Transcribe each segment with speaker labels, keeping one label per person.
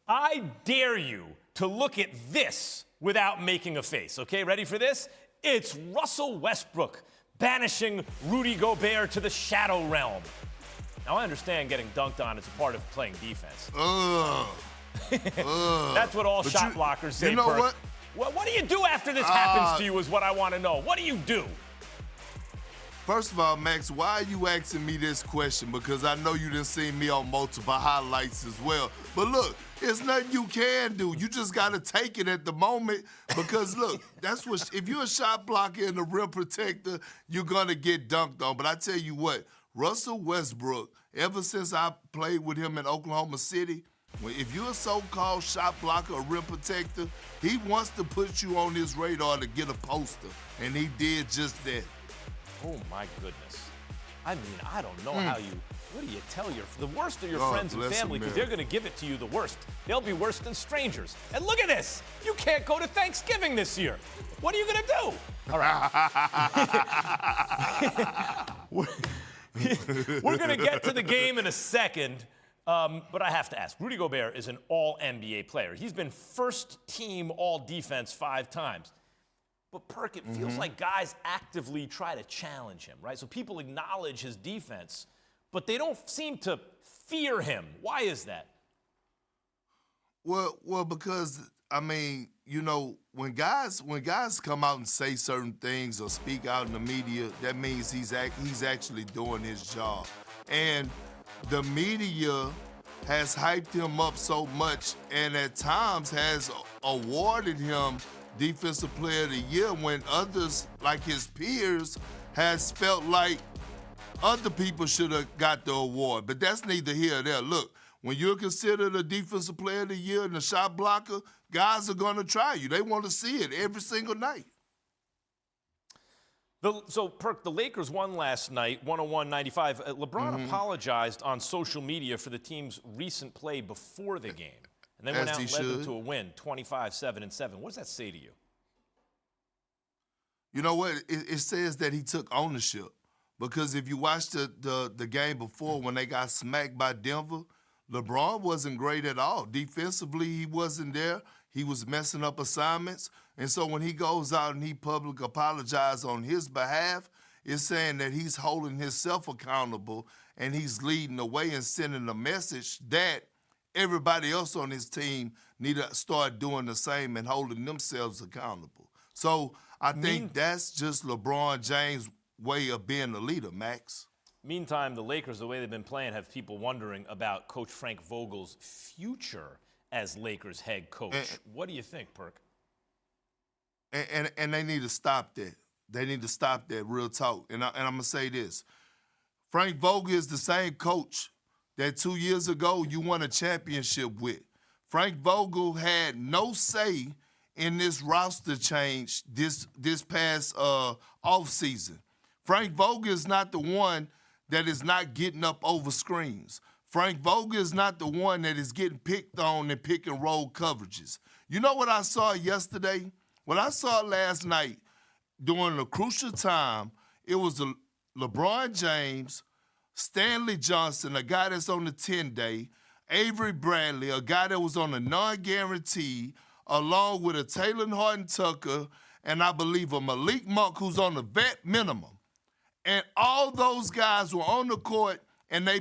Speaker 1: I dare you to look at this without making a face, okay? Ready for this? It's Russell Westbrook banishing Rudy Gobert to the shadow realm. Now, I understand getting dunked on is a part of playing defense. That's what all shot blockers say,
Speaker 2: You know
Speaker 1: Perk.
Speaker 2: what?
Speaker 1: What do you do after this happens to you is what I want to know. What do you do?
Speaker 2: First of all, Max, why are you asking me this question? Because I know you done seen me on multiple highlights as well. But look, it's nothing you can do. You just got to take it at the moment because, look, that's what if you're a shot blocker and a rim protector, you're going to get dunked on. But I tell you what, Russell Westbrook, ever since I played with him in Oklahoma City, if you're a so-called shot blocker or rim protector, he wants to put you on his radar to get a poster, and he did just that.
Speaker 1: Oh, my goodness. I mean, I don't know how you, what do you tell the worst of your friends and family, because they're going to give it to you the worst. They'll be worse than strangers. And look at this. You can't go to Thanksgiving this year. What are you going to do? All right. We're going to get to the game in a second, but I have to ask. Rudy Gobert is an all-NBA player. He's been first-team all-defense 5 times. But, Perk, it feels like guys actively try to challenge him, right? So people acknowledge his defense, but they don't seem to fear him. Why is that?
Speaker 2: Well, because, I mean, you know, when guys come out and say certain things or speak out in the media, that means he's actually doing his job. And the media has hyped him up so much and at times has awarded him Defensive Player of the Year when others, like his peers, has felt like other people should have got the award. But that's neither here nor there. Look, when you're considered a Defensive Player of the Year and a shot blocker, guys are going to try you. They want to see it every single night.
Speaker 1: So, Perk, the Lakers won last night, 101-95. LeBron apologized on social media for the team's recent play before the game. And then went out and led them to a win, 25-7-7. What does that say to you?
Speaker 2: You know what? It says that he took ownership. Because if you watch the game before when they got smacked by Denver, LeBron wasn't great at all. Defensively, he wasn't there. He was messing up assignments. And so when he goes out and he publicly apologizes on his behalf, it's saying that he's holding himself accountable and he's leading the way and sending a message that everybody else on his team need to start doing the same and holding themselves accountable. So I think that's just LeBron James' way of being a leader, Max.
Speaker 1: Meantime, the Lakers, the way they've been playing, have people wondering about Coach Frank Vogel's future as Lakers head coach. What do you think, Perk?
Speaker 2: And they need to stop that. They need to stop that, real talk. And I'm going to say this. Frank Vogel is the same coach that 2 years ago you won a championship with. Frank Vogel had no say in this roster change this past offseason. Frank Vogel is not the one that is not getting up over screens. Frank Vogel is not the one that is getting picked on in pick and roll coverages. You know what I saw yesterday? What I saw last night during a crucial time, it was LeBron James, Stanley Johnson, a guy that's on the 10-day, Avery Bradley, a guy that was on a non-guarantee, along with a Taylor Horton-Tucker, and I believe a Malik Monk who's on the vet minimum. And all those guys were on the court, and they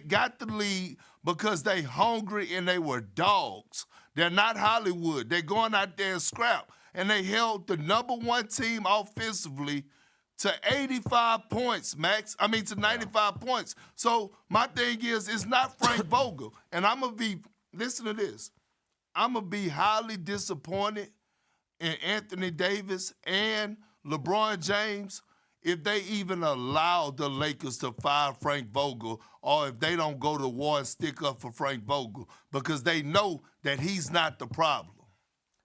Speaker 2: got the lead because they hungry and they were dogs. They're not Hollywood. They're going out there and scrap. And they held the #1 team offensively to 85 points, Max. I mean, to 95 points. So my thing is, it's not Frank Vogel. And I'm going to be, listen to this, I'm going to be highly disappointed in Anthony Davis and LeBron James if they even allow the Lakers to fire Frank Vogel or if they don't go to war and stick up for Frank Vogel because they know that he's not the problem.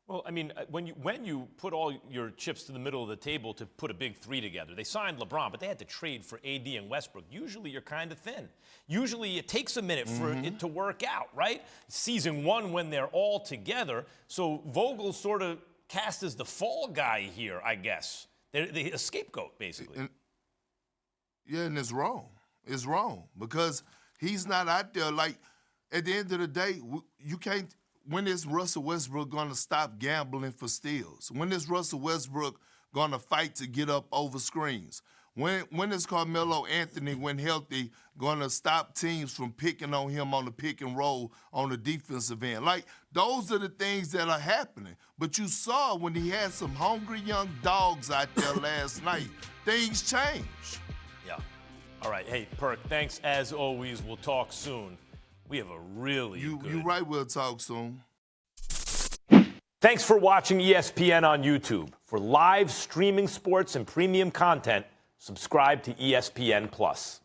Speaker 1: Well, I mean, when you put all your chips to the middle of the table to put a big 3 together, they signed LeBron, but they had to trade for AD and Westbrook. Usually you're kind of thin. Usually it takes a minute for it to work out, right? Season 1 when they're all together. So Vogel sort of cast as the fall guy here, I guess. They're a scapegoat, basically.
Speaker 2: And it's wrong. It's wrong because he's not out there. Like, at the end of the day, you can't when is Russell Westbrook going to stop gambling for steals? When is Russell Westbrook going to fight to get up over screens? When is Carmelo Anthony, when healthy, going to stop teams from picking on him on the pick and roll on the defensive end? Like, those are the things that are happening. But you saw when he had some hungry young dogs out there last night, things changed.
Speaker 1: Yeah. All right. Hey, Perk, thanks as always. We'll talk soon. We have a really good...
Speaker 2: You're right, we'll talk soon.
Speaker 1: Thanks for watching ESPN on YouTube. For live streaming sports and premium content, subscribe to ESPN+.